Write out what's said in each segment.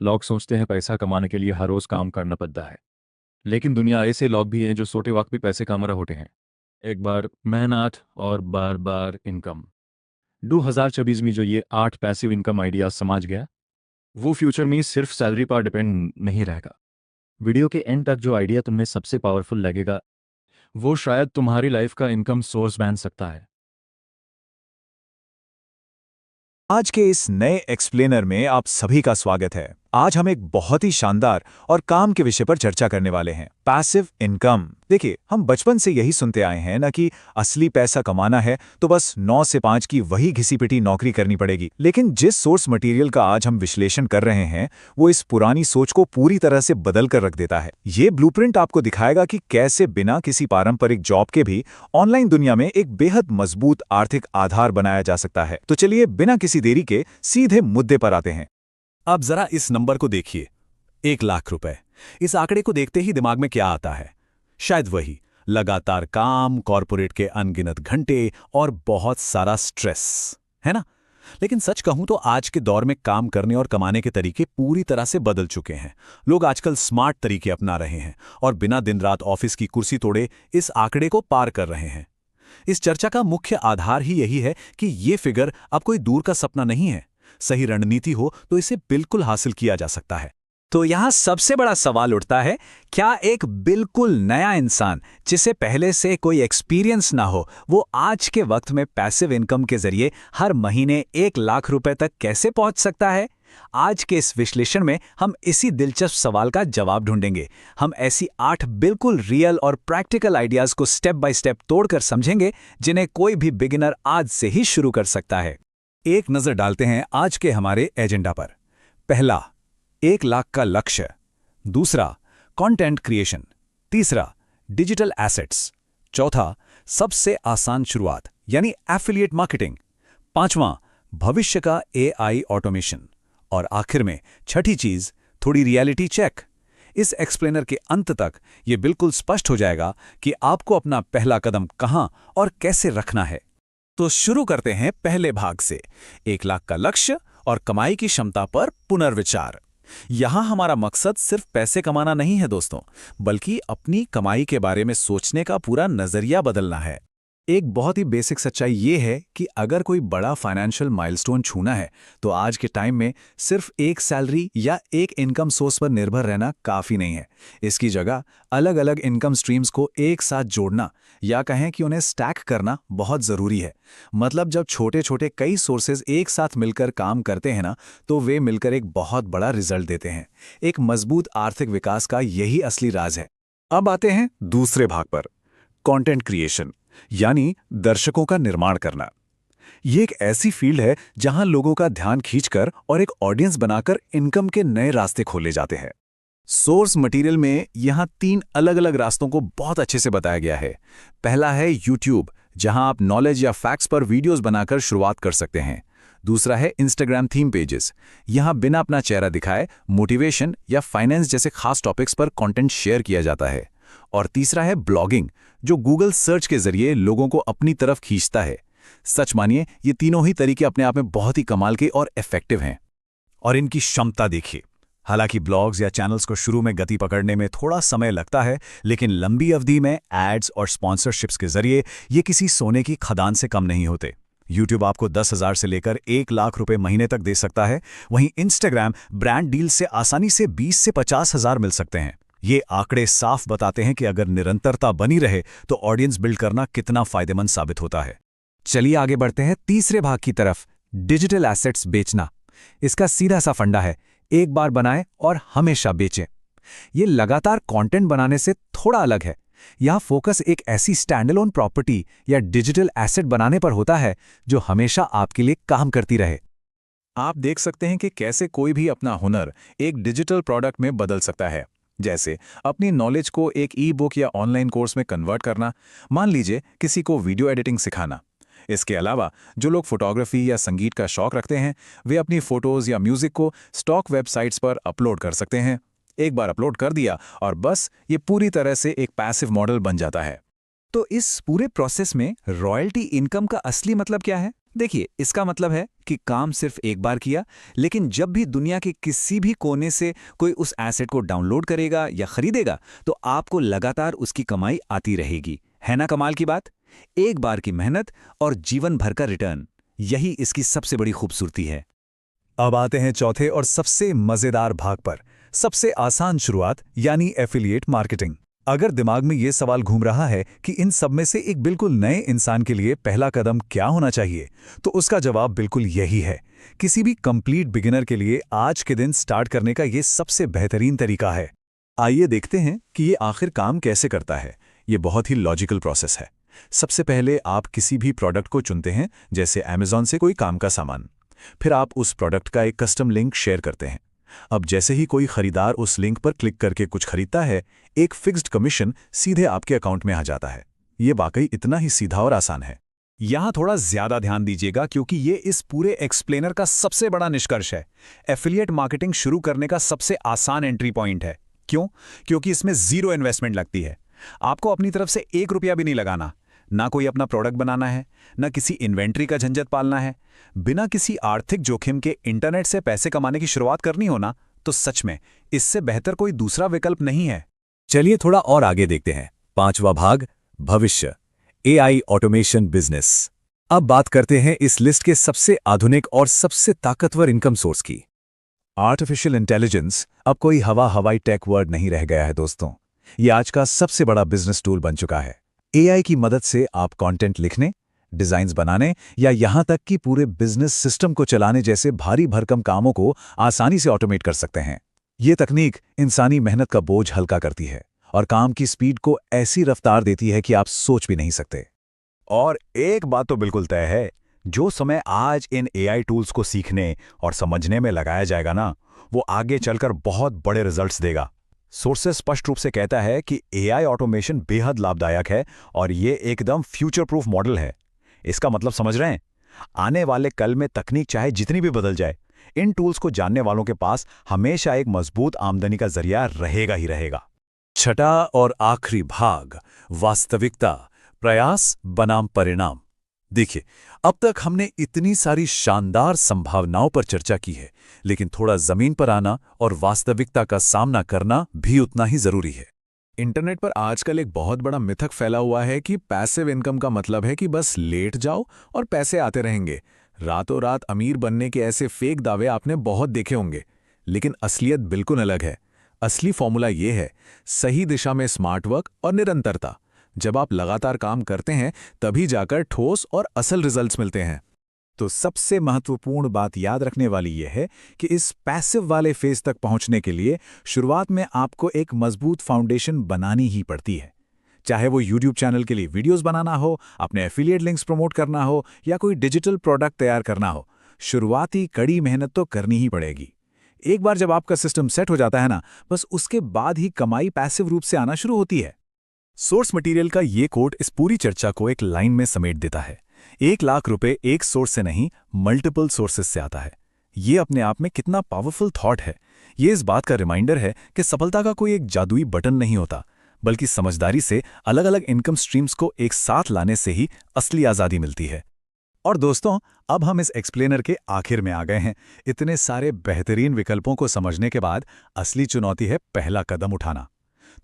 लोग सोचते हैं पैसा कमाने के लिए हर रोज काम करना पड़ता है, लेकिन दुनिया ऐसे लोग भी हैं जो सोते वक्त भी पैसे कमा रहे होते हैं। एक बार मेहनत और बार बार इनकम। 2024 में जो ये 8 पैसिव इनकम आइडिया समझ गया, वो फ्यूचर में सिर्फ सैलरी पर डिपेंड नहीं रहेगा। वीडियो के एंड तक जो आइडिया तुम्हें सबसे पावरफुल लगेगा, वो शायद तुम्हारी लाइफ का इनकम सोर्स बन सकता है। आज के इस नए एक्सप्लेनर में आप सभी का स्वागत है। आज हम एक बहुत ही शानदार और काम के विषय पर चर्चा करने वाले हैं, पैसिव इनकम। देखिए, हम बचपन से यही सुनते आए हैं ना कि असली पैसा कमाना है तो बस 9 से 5 की वही घिसी-पिटी नौकरी करनी पड़ेगी। लेकिन जिस सोर्स मटेरियल का आज हम विश्लेषण कर रहे हैं, वो इस पुरानी सोच को पूरी तरह से बदल कर रख देता है। ये ब्लूप्रिंट आपको दिखाएगा कि कैसे बिना किसी पारंपरिक जॉब के भी ऑनलाइन दुनिया में एक बेहद मजबूत आर्थिक आधार बनाया जा सकता है। तो चलिए बिना किसी देरी के सीधे मुद्दे पर आते हैं। अब जरा इस नंबर को देखिए, 1 लाख रुपए। इस आंकड़े को देखते ही दिमाग में क्या आता है? शायद वही लगातार काम, कॉर्पोरेट के अनगिनत घंटे और बहुत सारा स्ट्रेस, है ना? लेकिन सच कहूं तो आज के दौर में काम करने और कमाने के तरीके पूरी तरह से बदल चुके हैं। लोग आजकल स्मार्ट तरीके अपना रहे हैं और बिना दिन रात ऑफिस की कुर्सी तोड़े इस आंकड़े को पार कर रहे हैं। इस चर्चा का मुख्य आधार ही यही है कि ये फिगर अब कोई दूर का सपना नहीं है। सही रणनीति हो तो इसे बिल्कुल हासिल किया जा सकता है। तो यहां सबसे बड़ा सवाल उठता है, क्या एक बिल्कुल नया इंसान जिसे पहले से कोई एक्सपीरियंस ना हो, वो आज के वक्त में पैसिव इनकम के जरिए हर महीने 1 लाख रुपए तक कैसे पहुंच सकता है? आज के इस विश्लेषण में हम इसी दिलचस्प सवाल का जवाब ढूंढेंगे। हम ऐसी 8 बिल्कुल रियल और प्रैक्टिकल आइडियाज को स्टेप बाय स्टेप तोड़कर समझेंगे, जिन्हें कोई भी बिगिनर आज से ही शुरू कर सकता है। एक नजर डालते हैं आज के हमारे एजेंडा पर। पहला, 1 लाख का लक्ष्य। दूसरा, कंटेंट क्रिएशन। तीसरा, डिजिटल एसेट्स। चौथा, सबसे आसान शुरुआत यानी एफिलिएट मार्केटिंग। पांचवां, भविष्य का एआई ऑटोमेशन। और आखिर में छठी चीज, थोड़ी रियलिटी चेक। इस एक्सप्लेनर के अंत तक यह बिल्कुल स्पष्ट हो जाएगा कि आपको अपना पहला कदम कहां और कैसे रखना है। तो शुरू करते हैं पहले भाग से, 1 लाख का लक्ष्य और कमाई की क्षमता पर पुनर्विचार। यहां हमारा मकसद सिर्फ पैसे कमाना नहीं है दोस्तों, बल्कि अपनी कमाई के बारे में सोचने का पूरा नजरिया बदलना है। एक बहुत ही बेसिक सच्चाई ये है कि अगर कोई बड़ा फाइनेंशियल माइलस्टोन छूना है तो आज के टाइम में सिर्फ एक सैलरी या एक इनकम सोर्स पर निर्भर रहना काफ़ी नहीं है। इसकी जगह अलग अलग इनकम स्ट्रीम्स को एक साथ जोड़ना या कहें कि उन्हें स्टैक करना बहुत ज़रूरी है। मतलब जब छोटे छोटे कई सोर्सेज एक साथ मिलकर काम करते हैं ना, तो वे मिलकर एक बहुत बड़ा रिजल्ट देते हैं। एक मजबूत आर्थिक विकास का यही असली राज है। अब आते हैं दूसरे भाग पर, कंटेंट क्रिएशन यानी दर्शकों का निर्माण करना। ये एक ऐसी फील्ड है जहां लोगों का ध्यान खींचकर और एक ऑडियंस बनाकर इनकम के नए रास्ते खोले जाते हैं। सोर्स मटेरियल में यहां 3 अलग अलग रास्तों को बहुत अच्छे से बताया गया है। पहला है यूट्यूब, जहां आप नॉलेज या फैक्ट्स पर वीडियोस बनाकर शुरुआत कर सकते हैं। दूसरा है इंस्टाग्राम थीम पेजेस, यहां बिना अपना चेहरा दिखाए मोटिवेशन या फाइनेंस जैसे खास टॉपिक्स पर कंटेंट शेयर किया जाता है। और तीसरा है ब्लॉगिंग, जो गूगल सर्च के जरिए लोगों को अपनी तरफ खींचता है। सच मानिए, ये तीनों ही तरीके अपने आप में बहुत ही कमाल के और इफेक्टिव हैं। और इनकी क्षमता देखिए। हालांकि ब्लॉग्स या चैनल्स को शुरू में गति पकड़ने में थोड़ा समय लगता है, लेकिन लंबी अवधि में एड्स और स्पॉन्सरशिप्स के जरिए ये किसी सोने की खदान से कम नहीं होते। यूट्यूब आपको 10,000 से लेकर 1 लाख रुपए महीने तक दे सकता है। वहीं इंस्टाग्राम ब्रांड डील से आसानी से 20 से 50,000 मिल सकते हैं। ये आंकड़े साफ बताते हैं कि अगर निरंतरता बनी रहे तो ऑडियंस बिल्ड करना कितना फायदेमंद साबित होता है। चलिए आगे बढ़ते हैं तीसरे भाग की तरफ, डिजिटल एसेट्स बेचना। इसका सीधा सा फंडा है, एक बार बनाएं और हमेशा बेचें। ये लगातार कंटेंट बनाने से थोड़ा अलग है। यहां फोकस एक ऐसी स्टैंडअलोन प्रॉपर्टी या डिजिटल एसेट बनाने पर होता है जो हमेशा आपके लिए काम करती रहे। आप देख सकते हैं कि कैसे कोई भी अपना हुनर एक डिजिटल प्रोडक्ट में बदल सकता है। जैसे अपनी नॉलेज को एक ई बुक या ऑनलाइन कोर्स में कन्वर्ट करना, मान लीजिए किसी को वीडियो एडिटिंग सिखाना। इसके अलावा जो लोग फोटोग्राफी या संगीत का शौक रखते हैं, वे अपनी फोटोज या म्यूजिक को स्टॉक वेबसाइट्स पर अपलोड कर सकते हैं। एक बार अपलोड कर दिया और बस ये पूरी तरह से एक पैसिव मॉडल बन जाता है। तो इस पूरे प्रोसेस में रॉयल्टी इनकम का असली मतलब क्या है? देखिए, इसका मतलब है कि काम सिर्फ एक बार किया, लेकिन जब भी दुनिया के किसी भी कोने से कोई उस एसेट को डाउनलोड करेगा या खरीदेगा, तो आपको लगातार उसकी कमाई आती रहेगी। है ना कमाल की बात? एक बार की मेहनत और जीवन भर का रिटर्न, यही इसकी सबसे बड़ी खूबसूरती है। अब आते हैं चौथे और सबसे मजेदार भाग पर, सबसे आसान शुरुआत यानी एफिलिएट मार्केटिंग। अगर दिमाग में ये सवाल घूम रहा है कि इन सब में से एक बिल्कुल नए इंसान के लिए पहला कदम क्या होना चाहिए, तो उसका जवाब बिल्कुल यही है। किसी भी कंप्लीट बिगिनर के लिए आज के दिन स्टार्ट करने का ये सबसे बेहतरीन तरीका है। आइए देखते हैं कि ये आखिर काम कैसे करता है। ये बहुत ही लॉजिकल प्रोसेस है। सबसे पहले आप किसी भी प्रोडक्ट को चुनते हैं, जैसे अमेज़न से कोई काम का सामान। फिर आप उस प्रोडक्ट का एक कस्टम लिंक शेयर करते हैं। अब जैसे ही कोई खरीदार उस लिंक पर क्लिक करके कुछ खरीदता है, एक फिक्स्ड कमीशन सीधे आपके अकाउंट में आ जाता है। ये वाकई इतना ही सीधा और आसान है। यहाँ थोड़ा ज्यादा ध्यान दीजिएगा, क्योंकि ये इस पूरे एक्सप्लेनर का सबसे बड़ा निष्कर्ष है। एफिलिएट मार्केटिंग शुरू करने का सबसे आसान एंट्री पॉइंट है। क्यों? क्योंकि इसमें जीरो इन्वेस्टमेंट लगती है। आपको अपनी तरफ से 1 रुपया भी नहीं लगाना। ना कोई अपना प्रोडक्ट बनाना है, ना किसी इन्वेंट्री का झंझट पालना है। बिना किसी आर्थिक जोखिम के इंटरनेट से पैसे कमाने की शुरुआत करनी हो ना, तो सच में इससे बेहतर कोई दूसरा विकल्प नहीं है। चलिए थोड़ा और आगे देखते हैं। 5वां भाग, भविष्य, एआई ऑटोमेशन बिजनेस। अब बात करते हैं इस लिस्ट के सबसे आधुनिक और सबसे ताकतवर इनकम सोर्स की। आर्टिफिशियल इंटेलिजेंस अब कोई हवाई टेक वर्ड नहीं रह गया है दोस्तों। ये आज का सबसे बड़ा बिजनेस टूल बन चुका है। एआई की मदद से आप कंटेंट लिखने, डिजाइन्स बनाने या यहां तक कि पूरे बिजनेस सिस्टम को चलाने जैसे भारी भरकम कामों को आसानी से ऑटोमेट कर सकते हैं। ये तकनीक इंसानी मेहनत का बोझ हल्का करती है और काम की स्पीड को ऐसी रफ्तार देती है कि आप सोच भी नहीं सकते। और एक बात तो बिल्कुल तय है, जो समय आज इन एआई टूल्स को सीखने और समझने में लगाया जाएगा ना, वो आगे चलकर बहुत बड़े रिजल्ट्स देगा। सोर्सेस स्पष्ट रूप से कहता है कि एआई ऑटोमेशन बेहद लाभदायक है और ये एकदम फ्यूचर प्रूफ मॉडल है। इसका मतलब समझ रहे हैं? आने वाले कल में तकनीक चाहे जितनी भी बदल जाए, इन टूल्स को जानने वालों के पास हमेशा एक मजबूत आमदनी का जरिया रहेगा ही रहेगा। छठा और आखिरी भाग, वास्तविकता, प्रयास बनाम परिणाम। देखिए, अब तक हमने इतनी सारी शानदार संभावनाओं पर चर्चा की है, लेकिन थोड़ा जमीन पर आना और वास्तविकता का सामना करना भी उतना ही जरूरी है। इंटरनेट पर आजकल एक बहुत बड़ा मिथक फैला हुआ है कि पैसिव इनकम का मतलब है कि बस लेट जाओ और पैसे आते रहेंगे। रातों रात अमीर बनने के ऐसे फेक दावे आपने बहुत देखे होंगे, लेकिन असलियत बिल्कुल अलग है। असली फॉर्मूला ये है, सही दिशा में स्मार्ट वर्क और निरंतरता। जब आप लगातार काम करते हैं, तभी जाकर ठोस और असल रिजल्ट्स मिलते हैं। तो सबसे महत्वपूर्ण बात याद रखने वाली यह है कि इस पैसिव वाले फेज तक पहुंचने के लिए शुरुआत में आपको एक मजबूत फाउंडेशन बनानी ही पड़ती है। चाहे वो YouTube चैनल के लिए वीडियोस बनाना हो, अपने एफिलिएट लिंक्स प्रमोट करना हो या कोई डिजिटल प्रोडक्ट तैयार करना हो, शुरुआती कड़ी मेहनत तो करनी ही पड़ेगी। एक बार जब आपका सिस्टम सेट हो जाता है ना, बस उसके बाद ही कमाई पैसिव रूप से आना शुरू होती है। सोर्स मटेरियल का ये कोट इस पूरी चर्चा को एक लाइन में समेट देता है। 1 लाख रुपए एक सोर्स से नहीं, मल्टीपल सोर्सेस से आता है। ये अपने आप में कितना पावरफुल थॉट है। ये इस बात का रिमाइंडर है कि सफलता का कोई एक जादुई बटन नहीं होता, बल्कि समझदारी से अलग अलग इनकम स्ट्रीम्स को एक साथ लाने से ही असली आज़ादी मिलती है। और दोस्तों, अब हम इस एक्सप्लेनर के आखिर में आ गए हैं। इतने सारे बेहतरीन विकल्पों को समझने के बाद असली चुनौती है पहला कदम उठाना।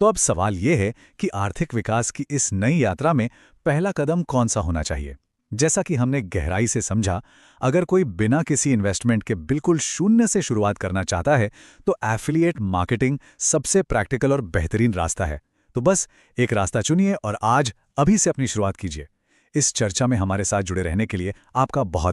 तो अब सवाल यह है कि आर्थिक विकास की इस नई यात्रा में पहला कदम कौन सा होना चाहिए? जैसा कि हमने गहराई से समझा, अगर कोई बिना किसी इन्वेस्टमेंट के बिल्कुल शून्य से शुरुआत करना चाहता है, तो एफिलिएट मार्केटिंग सबसे प्रैक्टिकल और बेहतरीन रास्ता है। तो बस एक रास्ता चुनिए और आज अभी से अपनी शुरुआत कीजिए। इस चर्चा में हमारे साथ जुड़े रहने के लिए आपका बहुत